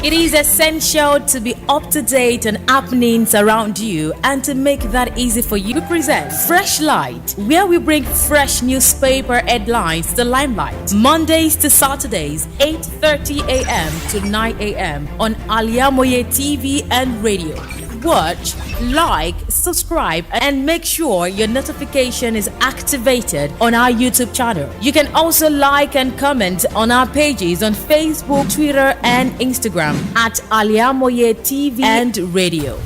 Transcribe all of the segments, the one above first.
It is essential to be up to date on happenings around you, and to make that easy for you, we present Freshlight, where we bring fresh newspaper headlines to the limelight. Mondays to Saturdays, 8:30 a.m. to 9 a.m. on Al-IyamoyeTv and radio. Watch, like, subscribe, and make sure your notification is activated on our YouTube channel. You can also like and comment on our pages on Facebook, Twitter, and Instagram at Al-IyamoyeTv and radio.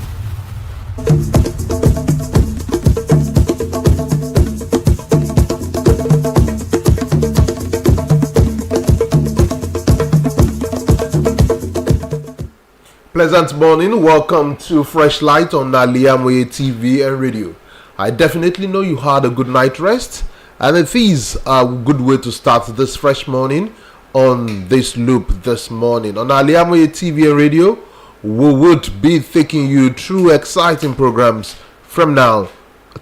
Pleasant morning. Welcome to Freshlight on Al-IyamoyeTv and radio. I definitely know you had a good night rest, and it is a good way to start this fresh morning on this loop this morning. On Al-IyamoyeTv and radio, we would be taking you through exciting programs from now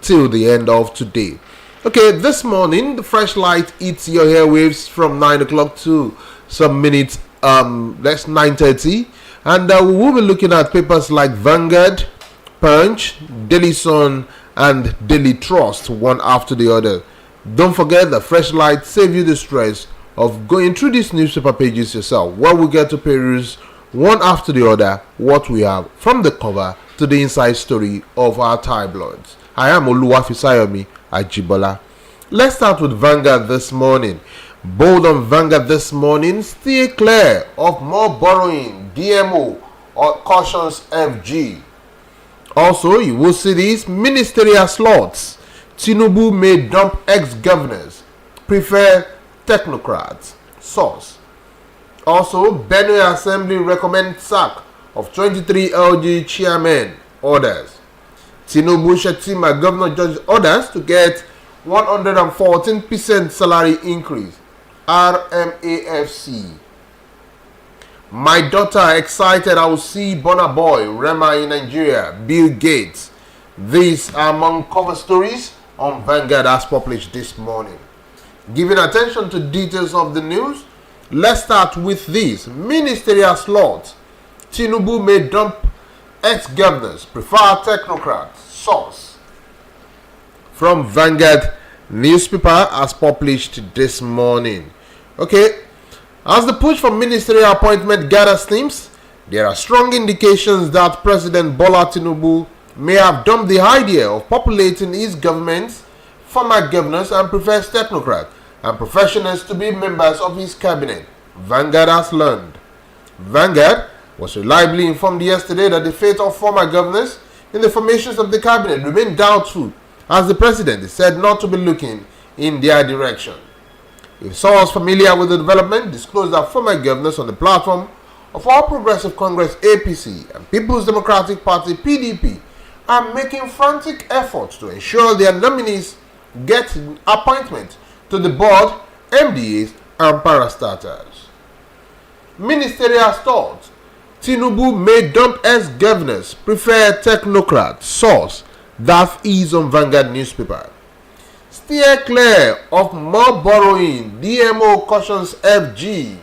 till the end of today. Okay, this morning, the Freshlight eats your airwaves from 9 o'clock to some minutes, that's 9:30. And we will be looking at papers like Vanguard, Punch, Daily Sun, and Daily Trust, one after the other. Don't forget that Freshlight saves you the stress of going through these newspaper pages yourself, where we get to peruse one after the other what we have from the cover to the inside story of our tabloids. I am Oluwafisayomi Ajibola. Let's start with Vanguard this morning. Bold on Vanguard this morning: stay clear of more borrowing, DMO or cautions FG. Also, you will see these ministerial slots. Tinubu may dump ex-governors, prefer technocrats. Source. Also, Benue Assembly recommends sack of 23 LG chairmen. Orders. Tinubu Shetima governor judge orders to get 114% salary increase. RMAFC. My daughter excited I will see Burna Boy Rema in Nigeria. Bill Gates. These are among cover stories on Vanguard as published this morning. Giving attention to details of the news, let's start with this. Ministerial slot. Tinubu may dump ex-governors, prefer technocrats. Source. From Vanguard newspaper as published this morning. Okay, as the push for ministerial appointment gathers steams, there are strong indications that President Bola Tinubu may have dumped the idea of populating his government's former governors and prefers technocrats and professionals to be members of his cabinet, Vanguard has learned. Vanguard was reliably informed yesterday that the fate of former governors in the formations of the cabinet remained doubtful, as the president is said not to be looking in their direction. A source familiar with the development disclosed that former governors on the platform of All Progressive Congress APC and People's Democratic Party PDP are making frantic efforts to ensure their nominees get appointment to the board, MDAs, and parastatals. Ministerial thoughts. Tinubu may dump ex-governors, prefer technocrats. Source. That is on Vanguard newspaper. Steer clear of more borrowing, DMO cautions FG.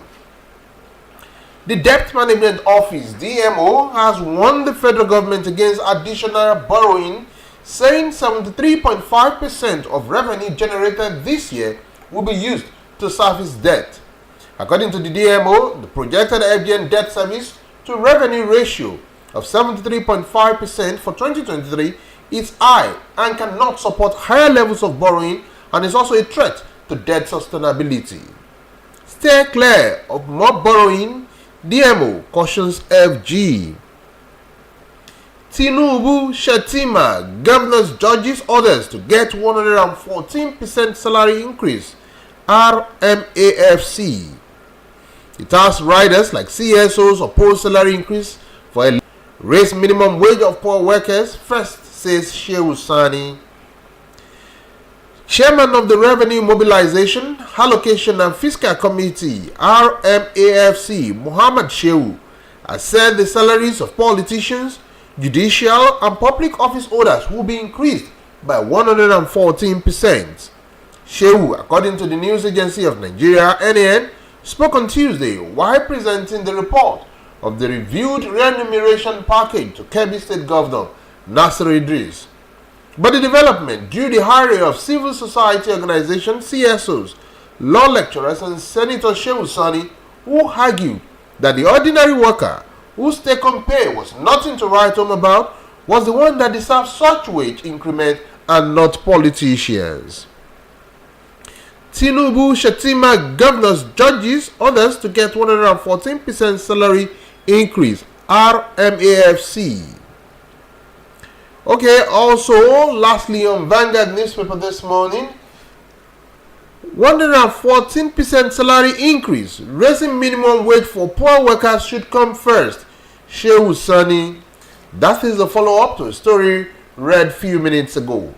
The Debt Management Office, DMO, has warned the federal government against additional borrowing, saying 73.5% of revenue generated this year will be used to service debt. According to the DMO, the projected FGN debt service to revenue ratio of 73.5% for 2023 is high and cannot support higher levels of borrowing, and is also a threat to debt sustainability. Stay clear of more borrowing, DMO cautions FG. Tinubu Shetima governors judges orders to get 114% salary increase. RMAFC. It asks riders like CSOs oppose salary increase for a raise minimum wage of poor workers first, says Shehu Sani. Chairman of the Revenue Mobilization, Allocation and Fiscal Committee, RMAFC, Muhammad Shehu, has said the salaries of politicians, judicial and public office holders will be increased by 114%. Shehu, according to the news agency of Nigeria, NAN, spoke on Tuesday while presenting the report of the reviewed remuneration package to Kebbi State Governor Nasir Idris. But the development drew the ire of civil society organizations, CSOs, law lecturers, and Senator Shehu Sani, who argued that the ordinary worker whose take-home pay was nothing to write home about was the one that deserved such wage increment and not politicians. Tinubu, Shetima, governors, judges, others to get 114% salary increase, RMAFC. Okay, also, lastly on Vanguard newspaper this morning, 114% salary increase, raising minimum wage for poor workers should come first, Shehu Sani. That is the follow-up to a story read few minutes ago.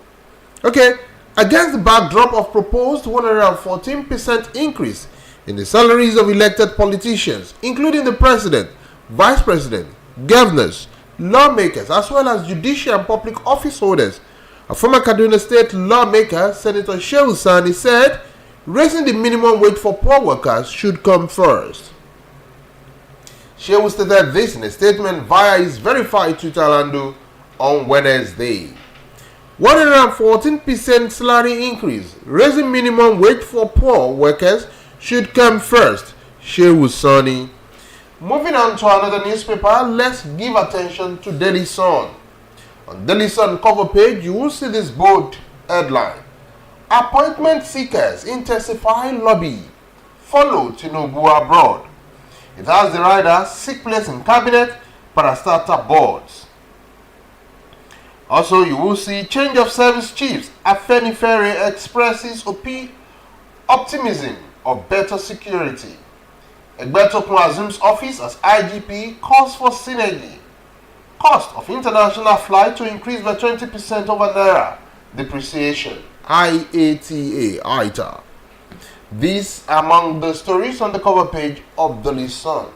Okay, against the backdrop of proposed 114% increase in the salaries of elected politicians, including the president, vice president, governors, lawmakers, as well as judicial and public office holders, a former Kaduna State lawmaker, Senator Shehu Sani, said raising the minimum wage for poor workers should come first. Shehu stated this in a statement via his verified Twitter handle on Wednesday. 114% salary increase, raising minimum wage for poor workers should come first, Shehu Sani. Moving on to another newspaper, let's give attention to Daily Sun. On Daily Sun cover page, you will see this bold headline: Appointment seekers intensify lobby, follow Tinubu abroad. It has the rider seek place in cabinet, parastatal boards. Also, you will see change of service chiefs. Afenifere expresses optimism of better security. Egbetokun assumes office as IGP, calls for synergy. Cost of international flight to increase by 20% over Naira depreciation. IATA. These are among the stories on the cover page of the Sun.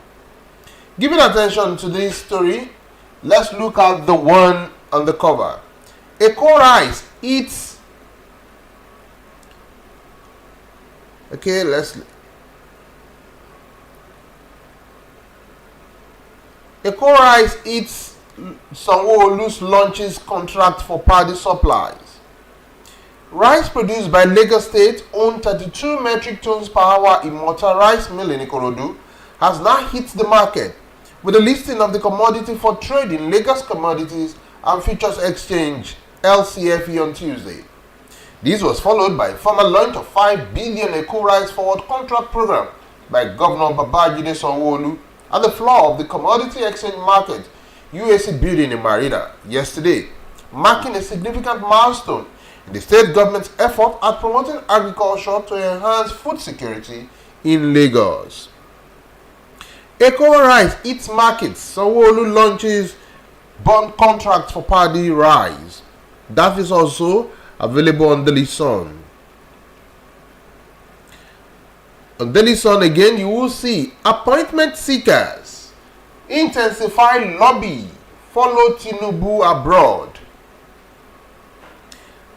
Giving attention to this story, let's look at the one on the cover. Eco rice eats. Okay, Eco rice eats Sanwo-Olu's launches contract for paddy supplies. Rice produced by Lagos State owned 32 metric tons per hour Immortal Rice Mill in Ikorodu has now hit the market with the listing of the commodity for trade in Lagos Commodities and Futures Exchange LCFE on Tuesday. This was followed by a formal launch of 5 billion Eco Rice Forward Contract Program by Governor Babajide Sanwo-Olu at the floor of the Commodity Exchange Market UAC building in Marina yesterday, marking a significant milestone in the state government's effort at promoting agriculture to enhance food security in Lagos. Eco Rice eats markets. Sanwo-Olu launches bond contracts for paddy rice. That is also available on Daily Sun. On Daily Sun again, you will see appointment seekers intensify lobby, follow Tinubu abroad.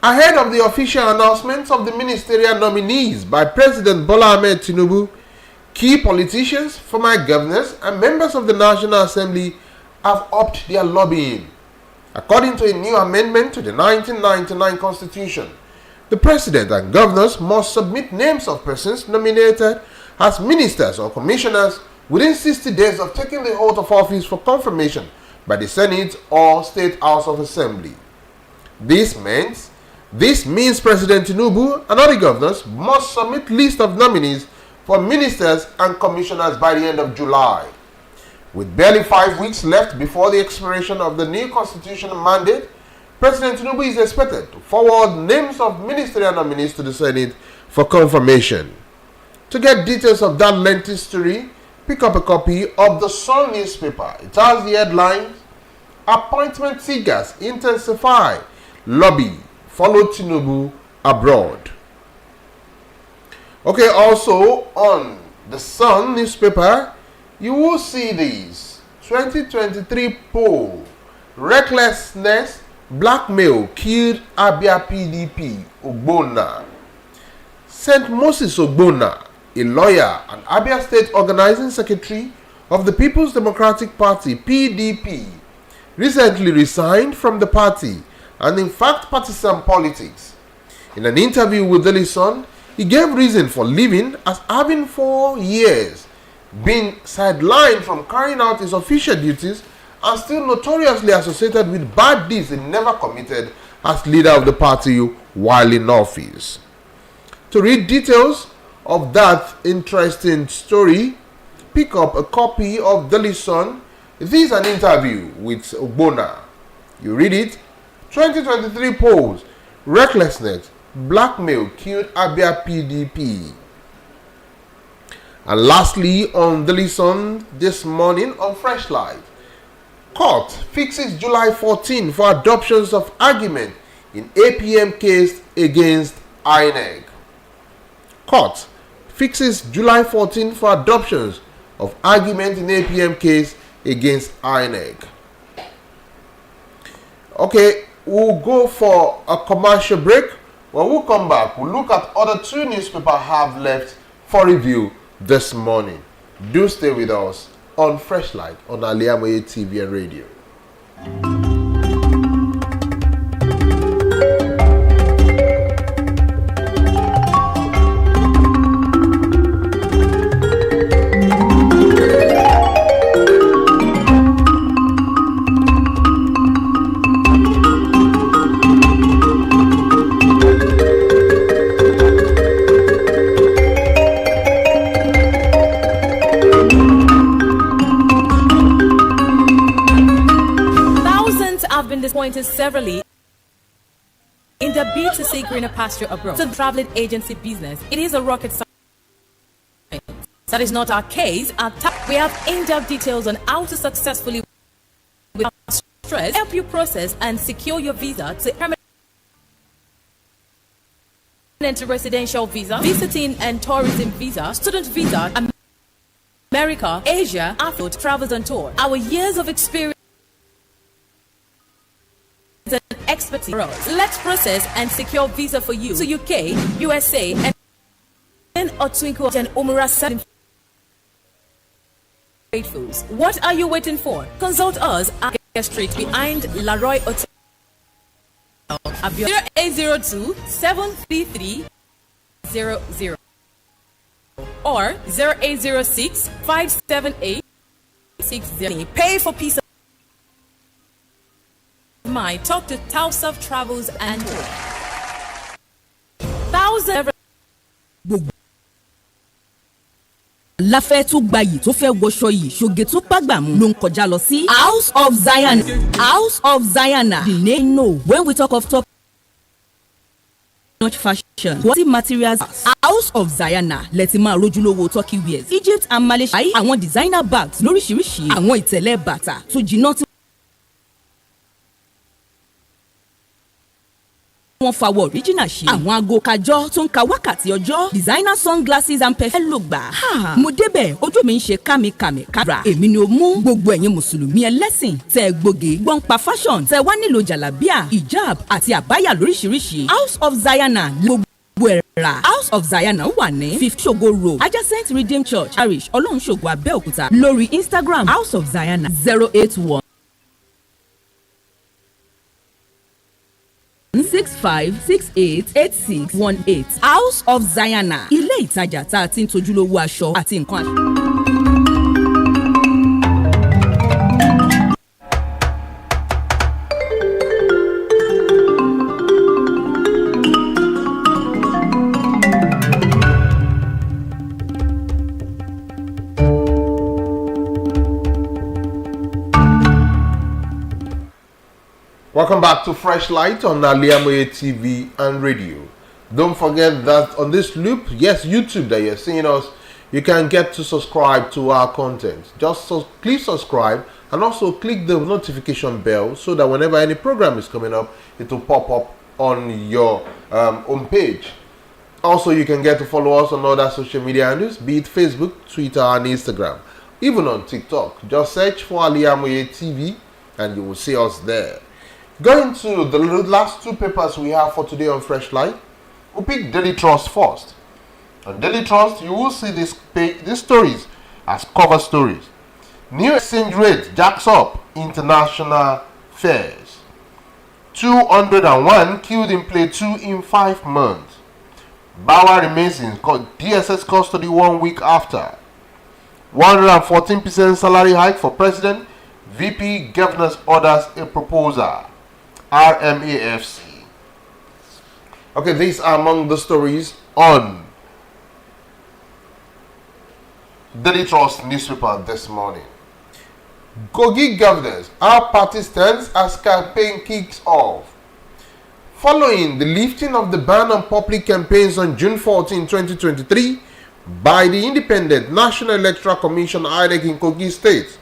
Ahead of the official announcements of the ministerial nominees by President Bola Ahmed Tinubu, key politicians, former governors, and members of the National Assembly have upped their lobbying. According to a new amendment to the 1999 Constitution, the President and governors must submit names of persons nominated as ministers or commissioners within 60 days of taking the oath of office for confirmation by the Senate or State House of Assembly. This means President Tinubu and other governors must submit list of nominees for ministers and commissioners by the end of July. With barely 5 weeks left before the expiration of the new constitutional mandate, President Tinubu is expected to forward names of ministerial nominees to the Senate for confirmation. To get details of that lengthy story, pick up a copy of the Sun newspaper. It has the headlines: Appointment seekers intensify lobby, follow Tinubu abroad. Okay, also on the Sun newspaper, you will see these 2023 poll: recklessness, blackmail killed Abia PDP Ogbonna. St. Moses Ogbonna, a lawyer and Abia State Organizing Secretary, of the People's Democratic Party (PDP) recently resigned from the party and in fact partisan politics. In an interview with Daily Sun, he gave reason for leaving as having for years been sidelined from carrying out his official duties and still notoriously associated with bad deeds he never committed as leader of the party while in office. To read details of that interesting story, pick up a copy of Daily Sun. This is an interview with Ogbonna. You read it. 2023 polls, recklessness, blackmail killed Abia PDP. And lastly, on Daily Sun this morning on Freshlight, court fixes July 14 for adoptions of argument in APM case against INEC. Court fixes July 14 for adoptions of argument in APM case against INEC. Okay, we'll go for a commercial break. When we come back, we'll look at other two newspapers have left for review this morning. Do stay with us on Freshlight on Al-IyamoyeTv and radio. Disappointed severally in the bid to seek greener pasture abroad. So the traveling agency business, it is a rocket science. That is not our case. We have in-depth details on how to successfully without stress help you process and secure your visa to permanent residential visa, visiting and tourism visa, student visa, America, Asia, Africa, travels on tour. Our years of experience and expertise. Let's process and secure visa for you to UK, USA, and Otwinko and Omura 7 faithfuls. What are you waiting for? Consult us at Street behind Laroy Hotel, 0802 733 00 or 0806 578 60. Pay for peace of mind. Talk to Tausaf Travels and Tour. láfẹ́ tó gbayì tó fẹ́ wọṣọ yìí ṣoge tó bágbàmú ló ń kọjá lọ sí House of Zion. House of Zion, the name know when we talk of top notch fashion, quality materials. House of Zion lẹ́tí máa rójúlówó turkey wears, Egypt and Malaysia. Àwọn designer bags lóríṣiríṣi, àwọn ìtẹ̀lẹ̀ bàtà tó jiná tí wọ́n fawọ́ original ṣe. Àwọn aago kájọ́ tó ń ka wákàtí ọjọ́. Designer sunglasses and perfume ló gbà. Mo débẹ̀ ojú mi ń ṣe kámi kára. Èmi ni ó mú gbogbo ẹ̀yin mùsùlùmí ẹlẹ́sìn tẹ́ gbòógè gbọ́npa fashion tẹ́ wá nílò jàlábíà, hijab àti àbáyà lóríṣiríṣi. House of Zion gbogbo ẹ̀rà. House of Zion wà ní 5 Shogo Road adjacent Redeemed Church Parish Ọlọ́runṣògo Abẹ́òkúta. Lórí Instagram House of Zion 081 65688618. House of Zion, ilé ìtajà tá a ti ń tojúlówó aṣọ àti nǹkan aṣọ. Welcome back to Freshlight on Al-IyamoyeTv and radio. Don't forget that on this loop, yes, YouTube that you're seeing us, you can get to subscribe to our content. Just click subscribe and also click the notification bell so that whenever any program is coming up, it will pop up on your home page. Also, you can get to follow us on other social media handles, be it Facebook, Twitter, and Instagram. Even on TikTok, just search for Al-IyamoyeTv and you will see us there. Going to the last two papers we have for today on Freshlight, we'll pick Daily Trust first. On Daily Trust, you will see these stories as cover stories. New exchange rate jacks up international fares. 201 killed in play 2 in 5 months. Bauer remains in DSS custody 1 week after. 114% salary hike for president. VP governors orders a proposal. RMAFC. Okay, these are among the stories on Daily Trust newspaper this morning. Kogi governors, our party stands as campaign kicks off. Following the lifting of the ban on public campaigns on June 14, 2023 by the Independent National Electoral Commission (INEC) in Kogi State,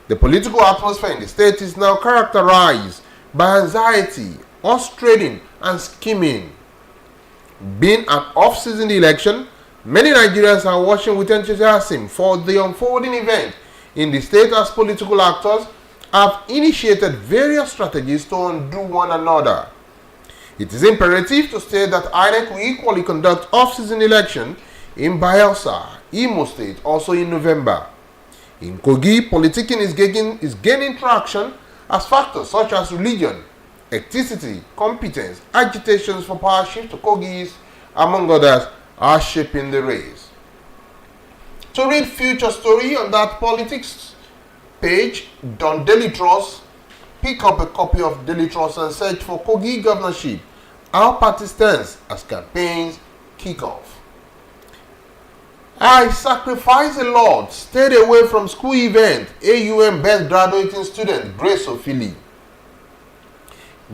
the political atmosphere in the state is now characterized by anxiety, horse trading, and scheming. Being an off-season election, many Nigerians are watching with enthusiasm for the unfolding event in the state as political actors have initiated various strategies to undo one another. It is imperative to state that INEC will equally conduct off-season election in Bayelsa, Imo State, also in November. In Kogi, politicking is gaining traction as factors such as religion, ethnicity, competence, agitations for power shift to Kogis, among others, are shaping the race. To read future story on that politics page, on Daily Trust, pick up a copy of Daily Trust and search for Kogi governorship. Our party stands as campaigns kick off. I sacrifice a lot, stayed away from school event. AUM best graduating student Grace Ofili.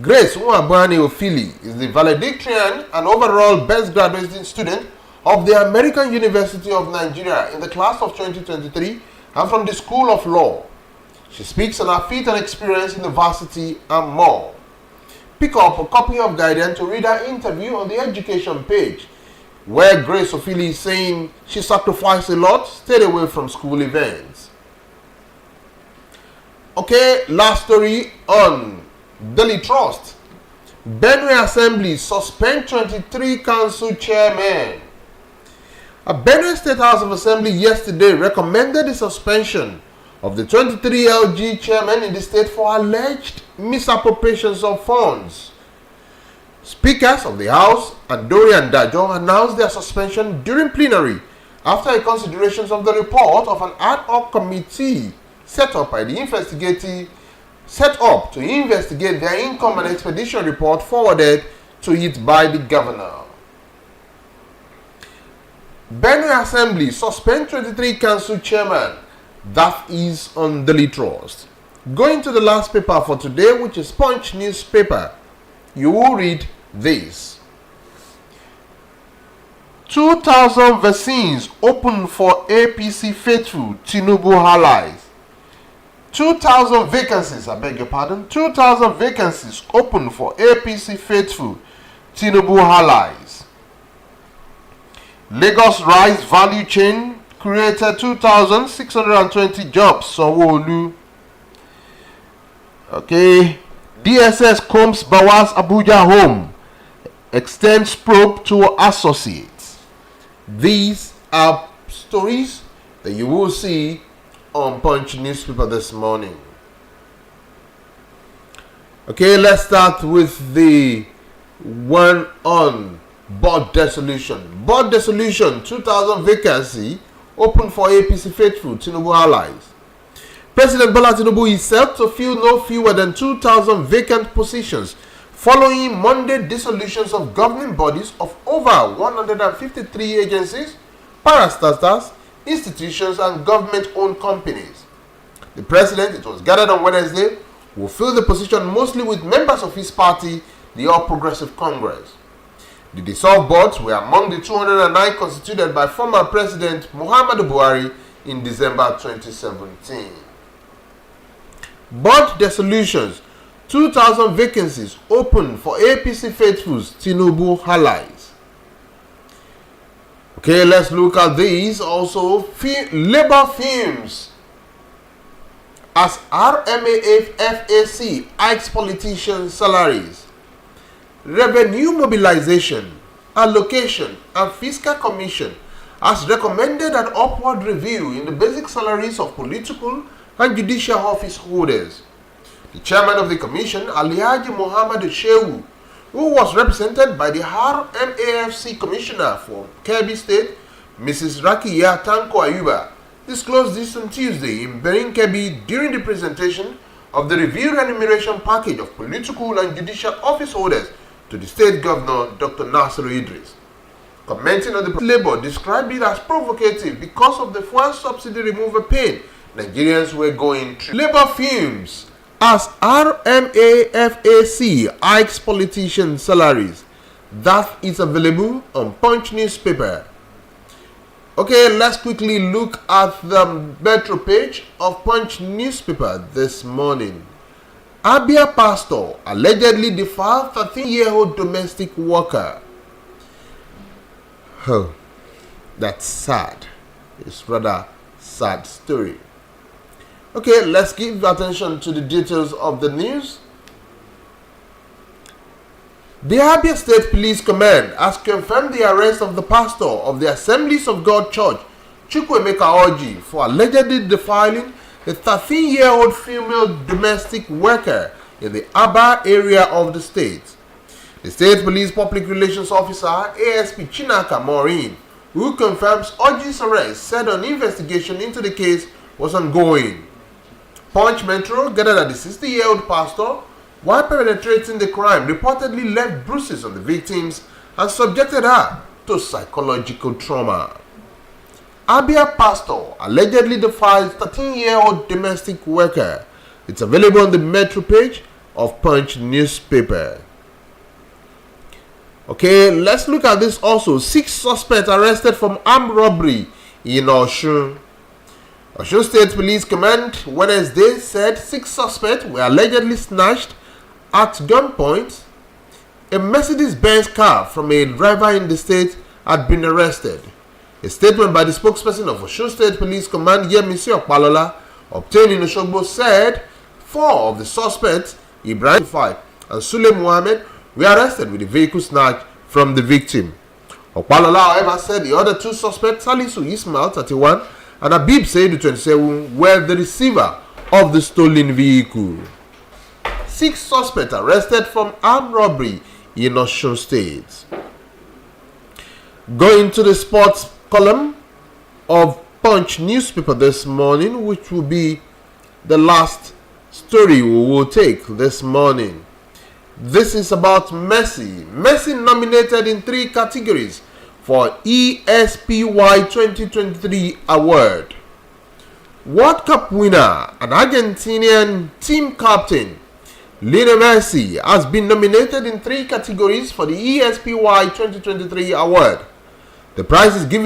Grace Nwabani Ofili is the valedictorian and overall best graduating student of the American University of Nigeria in the class of 2023 and from the School of Law. She speaks on her feat and experience in the varsity and more. Pick up a copy of Guidance to read her interview on the education page, where Grace Ofili is saying she sacrificed a lot, stayed away from school events. Okay, last story on Daily Trust. Benue Assembly suspend 23 council chairmen. A Benue State House of Assembly yesterday recommended the suspension of the 23 LG chairmen in the state for alleged misappropriations of funds. Speakers of the House, Andori and Dajo, announced their suspension during plenary after a consideration of the report of an ad hoc committee set up to investigate their income and expedition report forwarded to it by the governor. Benue Assembly suspend 23 council chairmen. That is on Daily Trust. Going to the last paper for today, which is Punch newspaper, you will read this. 2,000 vaccines open for APC faithful Tinubu allies. 2,000 vacancies, 2,000 vacancies open for APC faithful Tinubu allies. Lagos Rice Value Chain created 2,620 jobs. Sanwo-Olu. Okay. DSS combs Bawa's Abuja home. Extends probe to associates. These are stories that you will see on Punch newspaper this morning. Okay, let's start with the one on board dissolution. Board dissolution, 2,000 vacancy open for APC faithful Tinubu allies. President Bola Tinubu is set to fill no fewer than 2,000 vacant positions following Monday dissolutions of governing bodies of over 153 agencies, parastatals, institutions, and government-owned companies. The president, it was gathered on Wednesday, will fill the position mostly with members of his party, the All Progressive Congress. The dissolved boards were among the 209 constituted by former President Muhammadu Buhari in December 2017. Board dissolutions, 2,000 vacancies open for APC faithfuls Tinubu allies. Okay, let's look at these also. Labor firms as RMAFAC hikes politicians' salaries. Revenue Mobilization, Allocation and Fiscal Commission has recommended an upward review in the basic salaries of political and judicial office holders. The chairman of the commission, Al-IyamoyeTv, who was represented by the RMAFC commissioner for Kebbi State, Mrs. Rakiya Tanko Ayuba, disclosed this on Tuesday in Benin Kebbi during the presentation of the reviewed remuneration package of political and judicial office holders to the state governor, Dr. Nasiru Idris. Commenting on the labor, described it as provocative because of the fuel subsidy removal pain Nigerians were going through. Labor fumes as RMAFAC hikes politician salaries. That is available on Punch newspaper. Okay, let's quickly look at the metro page of Punch newspaper this morning. Abia pastor allegedly defiled 13-year-old domestic worker. Oh, that's sad. It's rather sad story. Okay, let's give attention to the details of the news. The Abia State Police Command has confirmed the arrest of the pastor of the Assemblies of God Church, Chukwuemeka Orji, for allegedly defiling a 13-year-old female domestic worker in the Aba area of the state. The State Police Public Relations Officer, ASP Chinaka Maureen, who confirms Orji's arrest, said an investigation into the case was ongoing. Punch Metro gathered that the 60-year-old pastor, while perpetrating the crime, reportedly left bruises on the victims and subjected her to psychological trauma. Abia pastor allegedly defies 13-year-old domestic worker. It's available on the Metro page of Punch newspaper. Okay, let's look at this also. 6 suspects arrested from armed robbery in Osun. Osun State Police Command Wednesday said 6 suspects were allegedly snatched at gunpoint. A Mercedes-Benz car from a driver in the state had been arrested. A statement by the spokesperson of Osun State Police Command, Yemisi Opalola, obtained in Osogbo, said 4 of the suspects, Ibrahim and Sule Muhammad, were arrested with the vehicle snatched from the victim. Opalola, however, said the other 2 suspects, Salisu Ismail, 31, and Habib Seidu, 27, were the receiver of the stolen vehicle. 6 suspects arrested from armed robbery in Osun State. Going to the sports column of Punch newspaper this morning, which will be the last story we will take this morning. This is about Messi. Messi nominated in 3 categories for ESPY 2023 award. World Cup winner and Argentinian team captain Lionel Messi has been nominated in 3 categories for the ESPY 2023 award. The prize is given